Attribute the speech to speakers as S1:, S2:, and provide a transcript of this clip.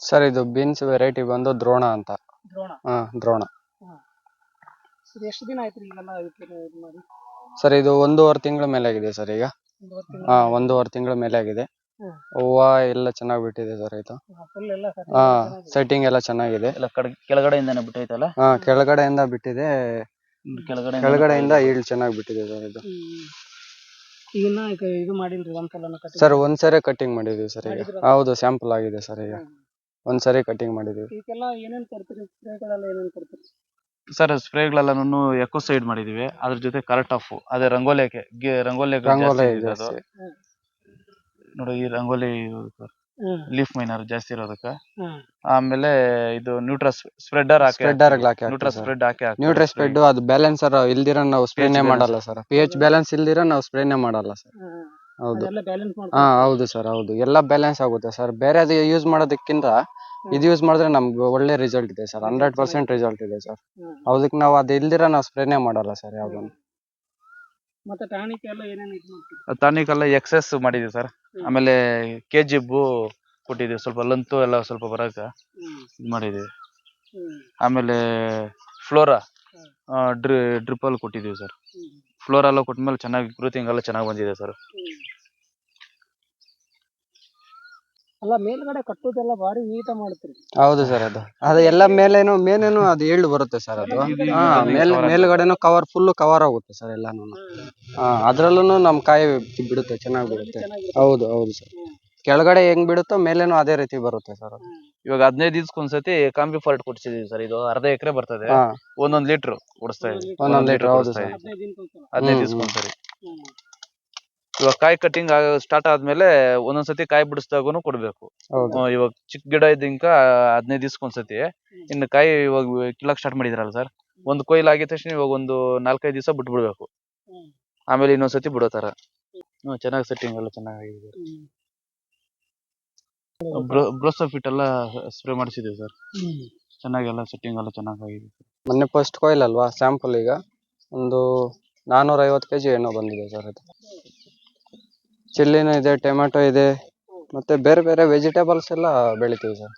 S1: Sir ಇದು beans variety ಬಂದು ದ್ರೋಣ ಅಂತ.
S2: ದ್ರೋಣ.
S1: ದ್ರೋಣ.
S2: ಇದು ಎಷ್ಟು ದಿನ ಆಯ್ತು ಈಗೆಲ್ಲ ಇದು ಮಾಡಿ?
S1: ಸರ್ ಇದು 1.5 ತಿಂಗಳ ಮೇಲೆ ಆಗಿದೆ ಸರ್ ಈಗ. 1.5 ತಿಂಗಳ ಮೇಲೆ ಆಗಿದೆ. ಹೂವ ಎಲ್ಲ ಚೆನ್ನಾಗಿ ಬಿಟ್ಟಿದೆ ಸರ್ ಇದು. ಸೆಟ್ಟಿಂಗ್ ಎಲ್ಲ ಚೆನ್ನಾಗಿದೆ.
S3: ಕೆಳಗಡೆಯಿಂದನೇ ಬಿಟ್ಟೈತಲ್ಲ?
S1: ಕೆಳಗಡೆಯಿಂದ ಬಿಟ್ಟಿದೆ. ಕೆಳಗಡೆಯಿಂದ ಈಲ್ಡ್ ಚೆನ್ನಾಗಿ ಬಿಟ್ಟಿದೆ ಸರ್ ಇದು.
S2: ಇದನ್ನ ಇದು ಮಾಡಿಲ್ರಿ ಒಂದ್ಸಲ?
S1: ಸರ್ ಒಂದ್ಸರಿ ಕಟಿಂಗ್ ಮಾಡಿದೀವಿ ಸರ್ ಈಗ. ಹೌದು, ಸ್ಯಾಂಪಲ್ ಆಗಿದೆ ಸರ್ ಈಗ. ಒಂದ್ಸರಿ ಕಟಿಂಗ್ ಮಾಡಿದೀವಿ.
S2: ಇದಕ್ಕೆಲ್ಲ ಏನೇನ್ ಕೊಡ್ತೀರಿ? ಸ್ಪ್ರೇಗಳೆಲ್ಲ ಏನೇನ್ ಕೊಡ್ತೀರಿ
S3: ಸರ್? ಸ್ಪ್ರೇಗಳೆಲ್ಲ ಎಕೋಸೈಡ್ ಮಾಡಿದೀವಿ, ಅದ್ರ ಜೊತೆ ಕರೆಕ್ಟ್ ಆಫ್ ಅದೇ ರಂಗೋಲಿ
S1: ಇದೆ
S3: ಅದು. ನೋಡಿ ಈ ರಂಗೋಲಿ ಲೀಫ್ ಮೈನರ್ ಜಾಸ್ತಿ ಇರೋದಕ್ಕ. ಆಮೇಲೆ ಇದು ನ್ಯೂಟ್ರಸ್ ಸ್ಪ್ರೆಡರ್ ಹಾಕಿ
S1: ಸ್ಪ್ರೆಡ್ ಅದು ಬ್ಯಾಲೆನ್ಸರ್ ಇಲ್ದಿರ ನಾವು ಸ್ಪ್ರೇನೇ ಮಾಡಲ್ಲ ಸರ್. pH ಬ್ಯಾಲೆನ್ಸ್ ಇಲ್ದಿರ ನಾವು ಸ್ಪ್ರೇನೇ ಮಾಡಲ್ಲ ಸರ್. ಹೌದು. ಹೌದು ಸರ್, ಹೌದು. ಎಲ್ಲ ಬ್ಯಾಲೆನ್ಸ್ ಆಗುತ್ತೆ ಸರ್. ಬೇರೆ ಯೂಸ್ ಮಾಡೋದಕ್ಕಿಂತ ಇದು ಯೂಸ್ ಮಾಡಿದ್ರೆ ನಮ್ಗೆ ಒಳ್ಳೆ ರಿಸಲ್ಟ್ ಇದೆ ಸರ್. 100% ರಿಸಲ್ಟ್ ಇದೆ ಸರ್. ಅದಕ್ಕೆ ನಾವು ಅದು ಇಲ್ದಿರ ನಾವು ಸ್ಪ್ರೇನೇ ಮಾಡಲ್ಲ ಸರ್ ಯಾವ್ದನ್ನು.
S2: ಮತ್ತೆ ಟಾನಿಕ್ ಎಲ್ಲ ಏನೇನು ಇದು ಮಾಡ್ತೀವಿ?
S3: ಟಾನಿಕ್ ಎಲ್ಲ ಎಕ್ಸೆಸ್ ಮಾಡಿದೀವಿ ಸರ್. ಆಮೇಲೆ ಕೆಜಿಬ್ಬು ಕೊಟ್ಟಿದ್ದೀವಿ, ಸ್ವಲ್ಪ ಲಂತು ಎಲ್ಲ ಸ್ವಲ್ಪ ಬರಕ ಇದು ಮಾಡಿದೀವಿ. ಆಮೇಲೆ ಫ್ಲೋರಾ ಡ್ರಿಪ್ಪಲ್ಲಿ ಕೊಟ್ಟಿದ್ದೀವಿ ಸರ್. ಫ್ಲೋರಾ ಎಲ್ಲ ಕೊಟ್ಮೇಲೆ ಚೆನ್ನಾಗಿ ಗ್ರೋತಿಂಗ್ ಎಲ್ಲ ಚೆನ್ನಾಗಿ ಬಂದಿದೆ ಸರ್.
S2: ಅಲ್ಲ ಮೇಲ್ಗಡೆ ಕಟ್ಟೋದೆಲ್ಲ ಭಾರಿ ನೀಟಾಗಿ ಮಾಡ್ತೀರಿ.
S1: ಹೌದು ಸರ್. ಅದು ಎಲ್ಲ ಮೇಲೇನು ಅದು ಈಲ್ಡ್ ಬರುತ್ತೆ ಸರ್. ಅದು ಮೇಲ್ಗಡೆನು ಕವರ್ ಫುಲ್ ಕವರ್ ಆಗುತ್ತೆ ಸರ್ ಎಲ್ಲಾನು. ಅದ್ರಲ್ಲೂ ನಮ್ ಕಾಯಿ ಬಿಡುತ್ತೆ, ಚೆನ್ನಾಗಿ ಬಿಡುತ್ತೆ. ಹೌದು, ಹೌದು ಸರ್. ಕೆಳಗಡೆ ಹೆಂಗ್ ಬಿಡುತ್ತೋ ಮೇಲೇನು ಅದೇ ರೀತಿ ಬರುತ್ತೆ ಸರ್.
S3: ಇವಾಗ 15 ದಿವಸಕ್ಕೊಂದ್ಸತಿ ಕಾಂಬಿ ಫಾಲ್ಟ್ ಕೊಡ್ಸಿದೀವಿ ಸರ್. ಇದು ಅರ್ಧ ಎಕರೆ ಬರ್ತದೆ. 1 ಲೀಟರ್ ಕೊಡಿಸ್ತಾ ಇದೀವಿ.
S1: 1 ಲೀಟರ್. ಹೌದು ಸರ್.
S3: 15 ದಿವಸಕ್ಕೊಂದ್ಸರಿ. ಇವಾಗ ಕಾಯಿ ಕಟಿಂಗ್ ಸ್ಟಾರ್ಟ್ ಆದ್ಮೇಲೆ ಒಂದೊಂದ್ಸತಿ ಕಾಯಿ ಬಿಡಿಸಿದಾಗೂ ಕೊಡ್ಬೇಕು. ಇವಾಗ ಚಿಕ್ಕ ಗಿಡ ಇದ್ದಿಂಕ 15 ದಿವಸಕ್ಕೊಂದ್ಸತಿ. ಇನ್ನು ಕಾಯಿ ಇವಾಗ ಕಿಳಕ್ ಸ್ಟಾರ್ಟ್ ಮಾಡಿದ್ರಲ್ಲ ಸರ್, ಒಂದು ಕೊಯ್ಲು ಆಗಿದ ತಕ್ಷಣ ಇವಾಗ ಒಂದು 4-5 ದಿವಸ ಬಿಟ್ಬಿಡ್ಬೇಕು. ಆಮೇಲೆ ಇನ್ನೊಂದ್ಸತಿ ಬಿಡೋ ತರ. ಚೆನ್ನಾಗಿ ಸೆಟ್ಟಿಂಗ್ ಎಲ್ಲ ಚೆನ್ನಾಗಿದೆ. ಬ್ರೋಸೋಫಿಟ್ ಎಲ್ಲ ಸ್ಪ್ರೇ ಮಾಡಿಸಿದೀವಿ ಸರ್. ಚೆನ್ನಾಗೆಲ್ಲ ಸೆಟ್ಟಿಂಗ್ ಎಲ್ಲ ಚೆನ್ನಾಗಿದೆ.
S1: ಮೊನ್ನೆ ಫಸ್ಟ್ ಕೊಯ್ಲ್ ಅಲ್ವಾ, ಸ್ಯಾಂಪಲ್ ಈಗ ಒಂದು 450 kg ಏನೋ ಬಂದಿದೆ ಸರ್. ಅದು ಚಿಲ್ಲಿನೂ ಇದೆ, ಟೊಮೆಟೊ ಇದೆ, ಮತ್ತೆ ಬೇರೆ ಬೇರೆ ವೆಜಿಟೇಬಲ್ಸ್ ಎಲ್ಲ ಬೆಳಿತೀವಿ ಸರ್.